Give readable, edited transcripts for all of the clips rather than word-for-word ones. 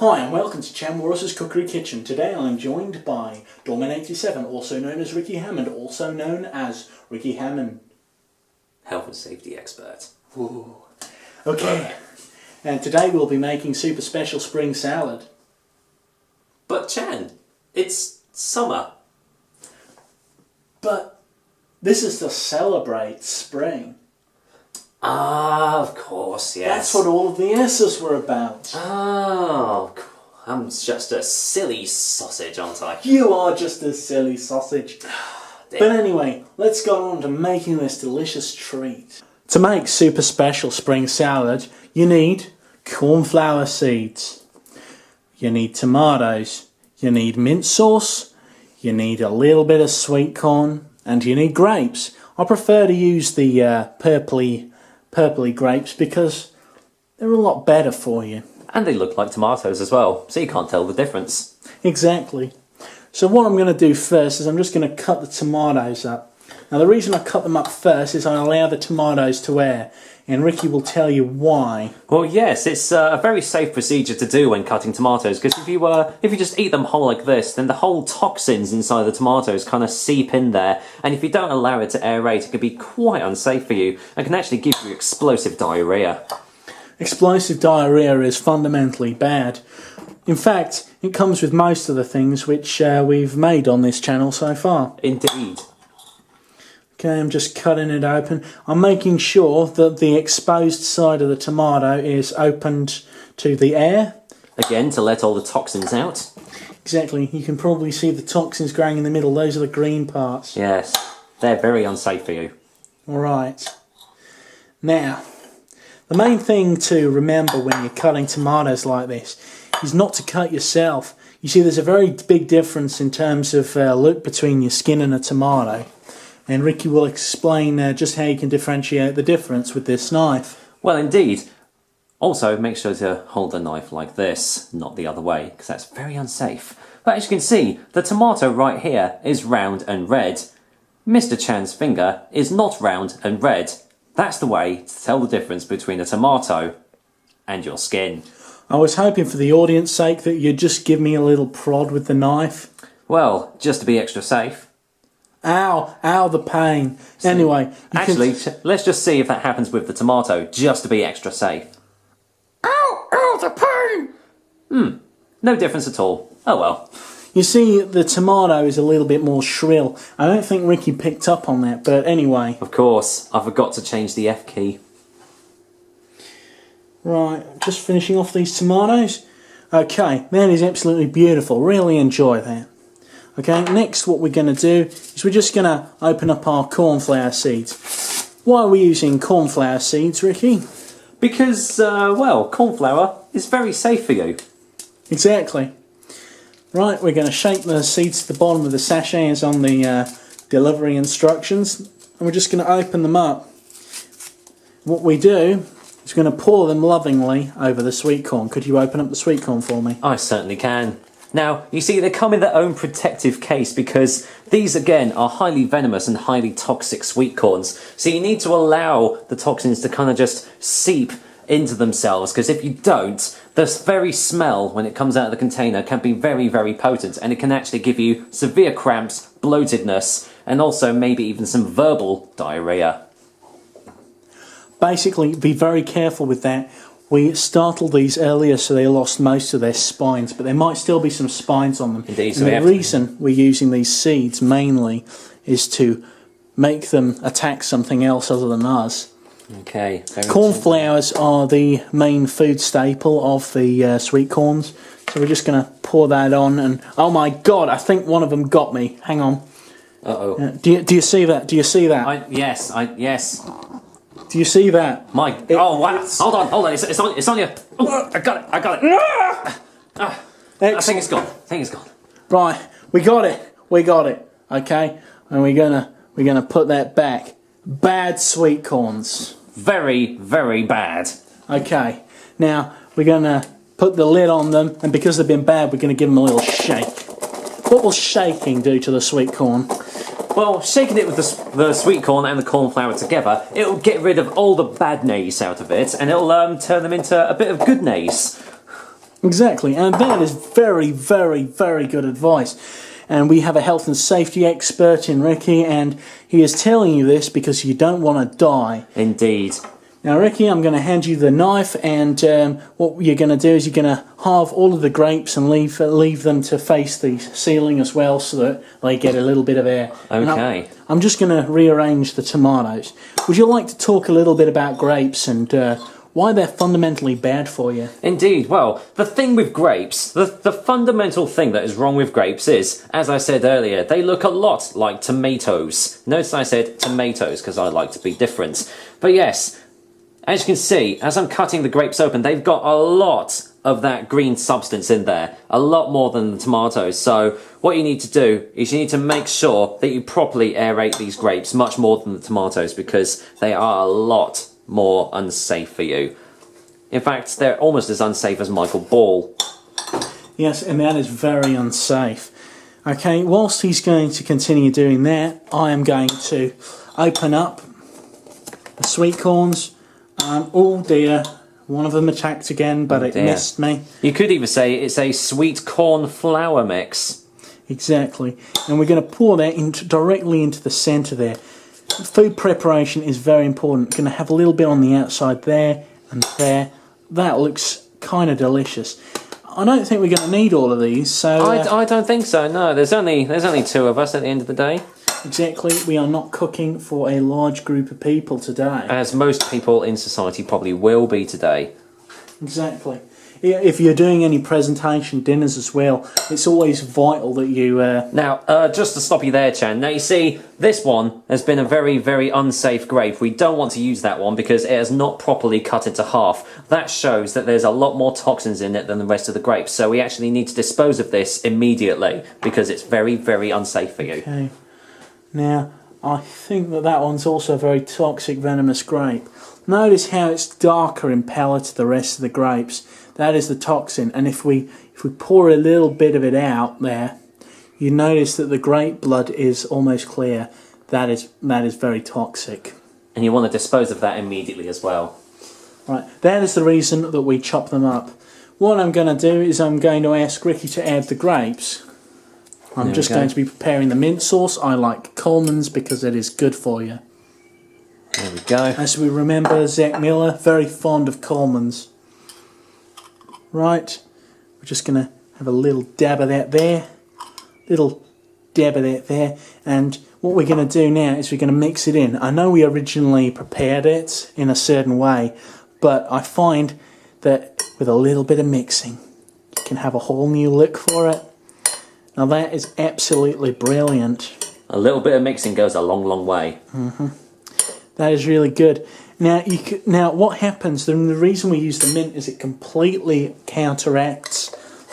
Hi and welcome to Walrus's Cookery Kitchen. Today I'm joined by Dorman87, also known as Ricky Hammond, also known as Ricky Hammond. Health and safety expert. Ooh. Okay, and today we'll be making super special spring salad. But Chan, it's summer. But this is to celebrate spring. Ah, of course, yes. That's what all of the S's were about. Oh, I'm just a silly sausage, aren't I? You are just a silly sausage. But anyway, let's go on to making this delicious treat. To make super special spring salad, you need cornflower seeds. You need tomatoes. You need mint sauce. You need a little bit of sweet corn. And you need grapes. I prefer to use the purpley grapes because they're a lot better for you. And they look like tomatoes as well, so you can't tell the difference. Exactly. So what I'm going to do first is I'm just going to cut the tomatoes up. Now the reason I cut them up first is I allow the tomatoes to air, and Ricky will tell you why. Well, yes, it's a very safe procedure to do when cutting tomatoes, because if you just eat them whole like this, then the whole toxins inside the tomatoes kind of seep in there, and if you don't allow it to aerate, it can be quite unsafe for you, and can actually give you explosive diarrhea. Explosive diarrhea is fundamentally bad. In fact, it comes with most of the things which we've made on this channel so far. Indeed. Okay, I'm just cutting it open. I'm making sure that the exposed side of the tomato is opened to the air. Again, to let all the toxins out. Exactly. You can probably see the toxins growing in the middle. Those are the green parts. Yes, they're very unsafe for you. Alright. Now, the main thing to remember when you're cutting tomatoes like this is not to cut yourself. You see, there's a very big difference in terms of look between your skin and a tomato. And Ricky will explain just how you can differentiate the difference with this knife. Well, indeed. Also, make sure to hold the knife like this, not the other way, because that's very unsafe. But as you can see, the tomato right here is round and red. Mr. Chan's finger is not round and red. That's the way to tell the difference between a tomato and your skin. I was hoping for the audience's sake that you'd just give me a little prod with the knife. Well, just to be extra safe. Ow, ow, the pain. Anyway, actually, let's just see if that happens with the tomato, just to be extra safe. Ow, ow, the pain. No difference at all. Oh well. You see, the tomato is a little bit more shrill. I don't think Ricky picked up on that, but anyway. Of course, I forgot to change the F key. Right, just finishing off these tomatoes. Okay, that is absolutely beautiful. Really enjoy that. Okay, next what we're going to do is we're just going to open up our cornflower seeds. Why are we using cornflower seeds, Ricky? Because, well, cornflower is very safe for you. Exactly. Right, we're going to shape the seeds to the bottom of the sachet as on the delivery instructions, and we're just going to open them up. What we do is going to pour them lovingly over the sweet corn. Could you open up the sweet corn for me? I certainly can. Now, you see, they come in their own protective case because these, again, are highly venomous and highly toxic sweet corns. So you need to allow the toxins to kind of just seep into themselves, because if you don't, the very smell when it comes out of the container can be very, very potent, and it can actually give you severe cramps, bloatedness, and also maybe even some verbal diarrhea. Basically, be very careful with that. We startled these earlier so they lost most of their spines, but there might still be some spines on them. Indeed. And the reason we're using these seeds mainly is to make them attack something else other than us. Okay. Cornflowers are the main food staple of the sweet corns, so we're just going to pour that on. And oh my God, I think one of them got me. Hang on. Uh-oh. Do you see that? Do you see that? Yes. Do you see that? Oh, wow. Hold on. It's on your... Oh, I got it. I think it's gone. Right, we got it. Okay, and we're gonna put that back. Bad sweet corns. Very, very bad. Okay, now we're gonna put the lid on them, and because they've been bad, we're gonna give them a little shake. What will shaking do to the sweet corn? Well, shaking it with the sweet corn and the cornflour together, it'll get rid of all the badness out of it, and it'll turn them into a bit of goodness. Exactly, and that is very, very, very good advice. And we have a health and safety expert in Ricky, and he is telling you this because you don't want to die. Indeed. Now, Ricky, I'm going to hand you the knife, and what you're going to do is you're going to halve all of the grapes and leave them to face the ceiling as well, so that they get a little bit of air. Okay. I'm just going to rearrange the tomatoes. Would you like to talk a little bit about grapes and why they're fundamentally bad for you? Indeed. Well, the thing with grapes, the fundamental thing that is wrong with grapes is, as I said earlier, they look a lot like tomatoes. Notice I said tomatoes because I like to be different. But yes, as you can see, as I'm cutting the grapes open, they've got a lot of that green substance in there. A lot more than the tomatoes. So what you need to do is you need to make sure that you properly aerate these grapes, much more than the tomatoes, because they are a lot more unsafe for you. In fact, they're almost as unsafe as Michael Ball. Yes, and that is very unsafe. Okay, whilst he's going to continue doing that, I am going to open up the sweet corns. Oh dear, one of them attacked again, but it missed me. You could even say it's a sweet corn flour mix. Exactly, and we're going to pour that directly into the centre there. Food preparation is very important. Going to have a little bit on the outside there and there. That looks kind of delicious. I don't think we're going to need all of these, so I don't think so. No, there's only two of us at the end of the day. Exactly, we are not cooking for a large group of people today. As most people in society probably will be today. Exactly. If you're doing any presentation dinners as well, it's always vital that you... Now, just to stop you there, Chan. Now, you see, this one has been a very, very unsafe grape. We don't want to use that one because it has not properly cut into half. That shows that there's a lot more toxins in it than the rest of the grapes. So we actually need to dispose of this immediately because it's very, very unsafe for you. Okay. Now, I think that one's also a very toxic, venomous grape. Notice how it's darker in palette to the rest of the grapes. That is the toxin, and if we pour a little bit of it out there, you notice that the grape blood is almost clear. That is very toxic. And you want to dispose of that immediately as well. Right, that is the reason that we chop them up. What I'm going to do is I'm going to ask Ricky to add the grapes. I'm just going to be preparing the mint sauce. I like Coleman's because it is good for you. There we go. As we remember, Zach Miller, very fond of Coleman's. Right, we're just going to have a little dab of that there. Little dab of that there. And what we're going to do now is we're going to mix it in. I know we originally prepared it in a certain way, but I find that with a little bit of mixing, you can have a whole new look for it. Now that is absolutely brilliant. A little bit of mixing goes a long, long way. Mm-hmm. That is really good. Now, what happens, the reason we use the mint is it completely counteracts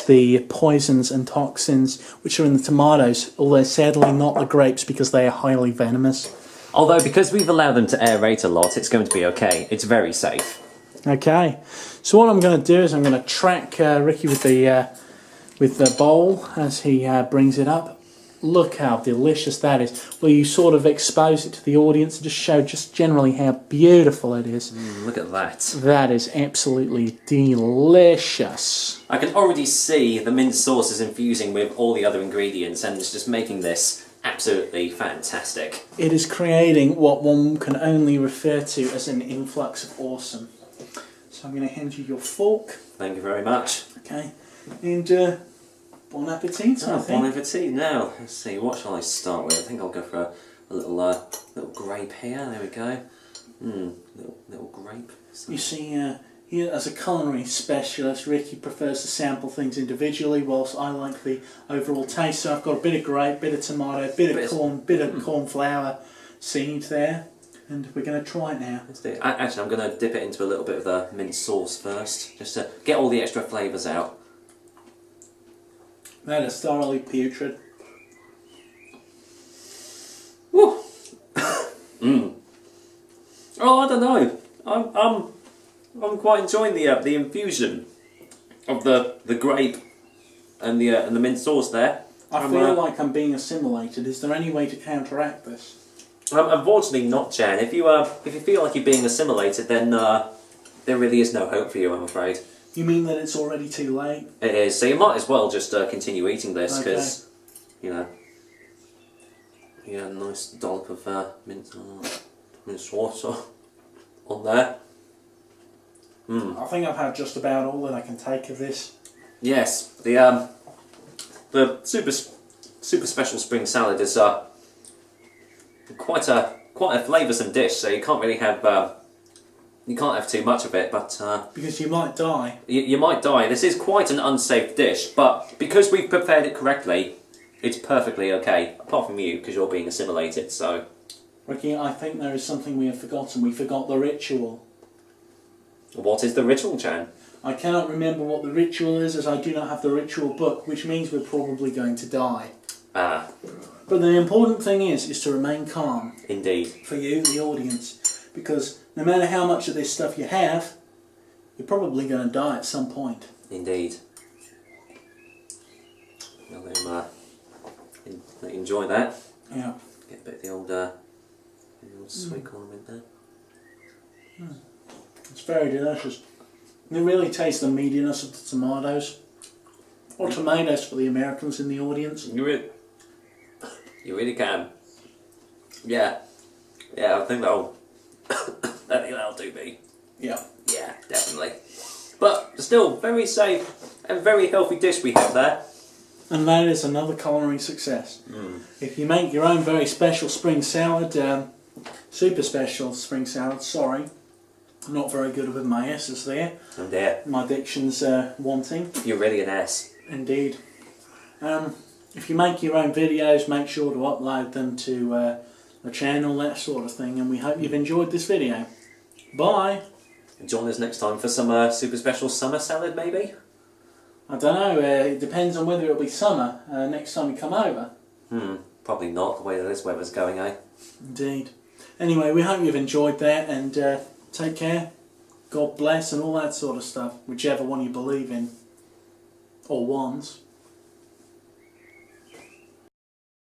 the poisons and toxins which are in the tomatoes, although sadly not the grapes because they are highly venomous. Although because we've allowed them to aerate a lot, it's going to be okay. It's very safe. Okay, so what I'm going to do is I'm going to track Ricky with the bowl as he brings it up. Look how delicious that is. Will you sort of expose it to the audience and just show just generally how beautiful it is? Look at that. That is absolutely delicious. I can already see the mint sauce is infusing with all the other ingredients and it's just making this absolutely fantastic. It is creating what one can only refer to as an influx of awesome. So I'm going to hand you your fork. Thank you very much. Okay, and bon appetit, I think. Bon appetit. Now, let's see, what shall I start with? I think I'll go for a little grape here. There we go. Little grape. You see, here as a culinary specialist, Ricky prefers to sample things individually, whilst I like the overall taste. So I've got a bit of grape, bit of tomato, bit of corn, bit of corn flour seed there, and we're going to try it now. Let's do it. Actually, I'm going to dip it into a little bit of the mint sauce first, just to get all the extra flavours out. That is thoroughly putrid. Woo! Oh, I don't know. I'm quite enjoying the infusion of the grape and the mint sauce there. I feel like I'm being assimilated. Is there any way to counteract this? Unfortunately, not, Jan. If you feel like you're being assimilated, then there really is no hope for you, I'm afraid. You mean that it's already too late? It is, so you might as well just continue eating this, because, you know, you get a nice dollop of minced water on there. I think I've had just about all that I can take of this. Yes, the super special spring salad is quite a flavoursome dish, so you can't really have too much of it, but because you might die. You might die. This is quite an unsafe dish, but because we've prepared it correctly, it's perfectly okay. Apart from you, because you're being assimilated. So, Ricky, I think there is something we have forgotten. We forgot the ritual. what is the ritual, Chan? I cannot remember what the ritual is, as I do not have the ritual book, which means we're probably going to die. Ah, But the important thing is to remain calm. indeed. For you, the audience. Because no matter how much of this stuff you have, you're probably going to die at some point. Indeed. Well, let you enjoy that. Yeah. Get a bit of the old sweet corn in there. It's very delicious. You really taste the meatiness of the tomatoes. Or tomatoes for the Americans in the audience. You really can. Yeah. Yeah, I think that'll do me. Yeah. Yeah, definitely. But still, very safe and very healthy dish we have there. And that is another culinary success. If you make your own very special spring salad, super special spring salad, sorry, I'm not very good with my S's there. Oh dear. My diction's wanting. You're really an S. Indeed. If you make your own videos, make sure to upload them to the channel, that sort of thing, and we hope you've enjoyed this video. Bye! Join us next time for some super special summer salad, maybe? I don't know, it depends on whether it'll be summer next time you come over. Probably not, the way that this weather's going, eh? Indeed. Anyway, we hope you've enjoyed that, and take care, God bless, and all that sort of stuff, whichever one you believe in, or ones.